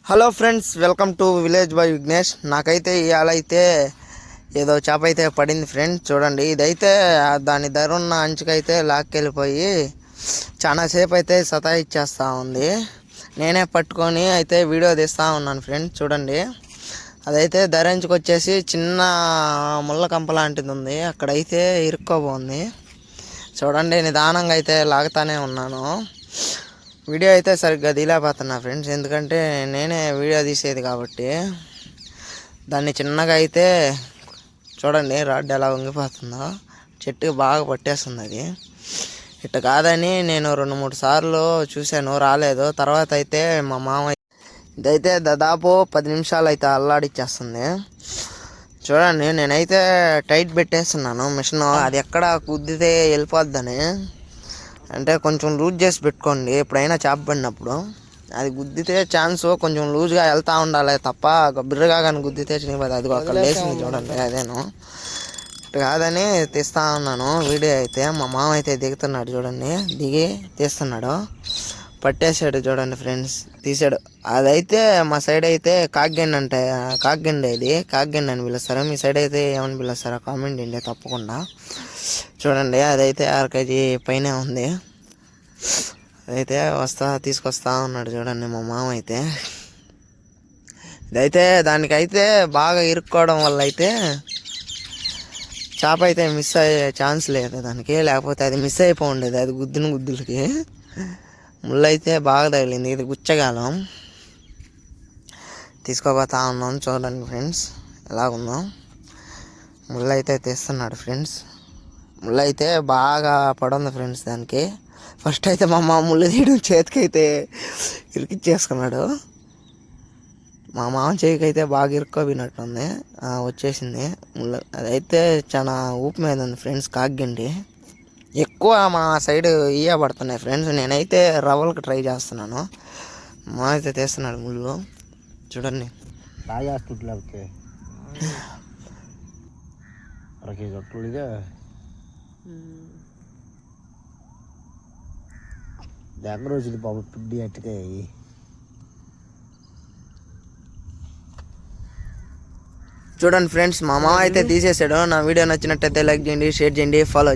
Hello friends, welcome to village boy Vignesh. నాకైతే ఇవాళ అయితే ఏదో చేప అయితే పడింది ఫ్రెండ్స్. చూడండి, ఇదైతే దాని ధర ఉన్న అంచుకైతే లాక్కెళ్ళిపోయి చాలా సేపు అయితే సతాయిచ్చేస్తూ ఉంది. నేనే పట్టుకొని అయితే వీడియో తీస్తూ ఉన్నాను ఫ్రెండ్స్. చూడండి, అదైతే ధర అంచుకొచ్చేసి చిన్న ముళ్ళ కంప లాంటిది ఉంది, అక్కడైతే ఇరుక్కోబోంది. చూడండి, నిదానంగా అయితే లాగుతానే ఉన్నాను. వీడియో అయితే సరిగ్గా తీలేకపోతున్నా ఫ్రెండ్స్, ఎందుకంటే నేనే వీడియో తీసేది కాబట్టి. దాన్ని చిన్నగా అయితే చూడండి, రాడ్ ఎలా వంగిపోతుందో, చెట్టుకి బాగా పట్టేస్తుంది. అది ఇట్ట కాదని నేను 2-3 సార్లు చూశాను, రాలేదు. తర్వాత అయితే మా మామ ఇదైతే దాదాపు 10 నిమిషాలు అయితే అల్లాడిచ్చేస్తుంది. చూడండి, నేనైతే టైట్ పెట్టేస్తున్నాను మిషన్, అది ఎక్కడ కుద్దితే వెళ్ళిపోద్దని. అంటే కొంచెం లూజ్ చేసి పెట్టుకోండి ఎప్పుడైనా చేప పడినప్పుడు. అది గుద్దితే ఛాన్స్ కొంచెం లూజ్గా వెళ్తూ ఉండాలి తప్ప బిర్రగా కానీ గుద్దితే చినిపోతుంది. అది అక్కడ లేచింది చూడండి, అదేను ఇటు కాదని తీస్తూ ఉన్నాను వీడియో అయితే. మా మామ అయితే దిగుతున్నాడు చూడండి, దిగి తీస్తున్నాడు. పట్టేశాడు చూడండి ఫ్రెండ్స్, తీసాడు. అదైతే మా సైడ్ అయితే కాకిగండి అంటే కాకిగండి, ఇది కాకిగండి అని పిలుస్తారు. మీ సైడ్ అయితే ఏమని పిలుస్తారో కామెంట్ చేయండి తప్పకుండా. చూడండి, అదైతే 6 కేజీ పైనే ఉంది. అదైతే తీసుకొస్తా ఉన్నాడు చూడండి మా మామ అయితే. ఇదైతే దానికైతే బాగా ఇరుక్కోవడం వల్ల అయితే చేప అయితే మిస్ అయ్యే ఛాన్స్ లేదు దానికి, లేకపోతే అది మిస్ అయిపోయిండేది. అది గుద్దిన గుద్దులకి ముళ్ళు అయితే బాగా తగిలింది. ఇది గుచ్చగాలం తీసుకోపోతా ఉన్నాం. చూడండి ఫ్రెండ్స్, ఎలాగుందో. ముళ్ళు అయితే తీస్తున్నాడు ఫ్రెండ్స్. ముళ్ళు అయితే బాగా పడుంది ఫ్రెండ్స్ దానికి. ఫస్ట్ అయితే మా మామ ముళ్ళు తీయడం చేతికైతే ఇరికిచ్చేసుకున్నాడు. మా మామ చేయికి అయితే బాగా ఇరుక్కోపోయినట్టుంది, వచ్చేసింది ముళ్ళు. అదైతే చాలా ఊపి మీద ఉంది ఫ్రెండ్స్. కాకిగండి ఎక్కువ మా సైడ్ ఇయ్య పడుతున్నాయి ఫ్రెండ్స్. నేనైతే రవ్వలకు ట్రై చేస్తున్నాను. మా అయితే తీస్తున్నాడు ముళ్ళు. చూడండి, లేకపోతే దగ్గర వచ్చింది బాబు పిండి అట్టుగా. చూడండి ఫ్రెండ్స్, మా మామ అయితే తీసేసాడు. నా వీడియో నచ్చినట్టయితే లైక్ చేయండి, షేర్ చేయండి, ఫాలో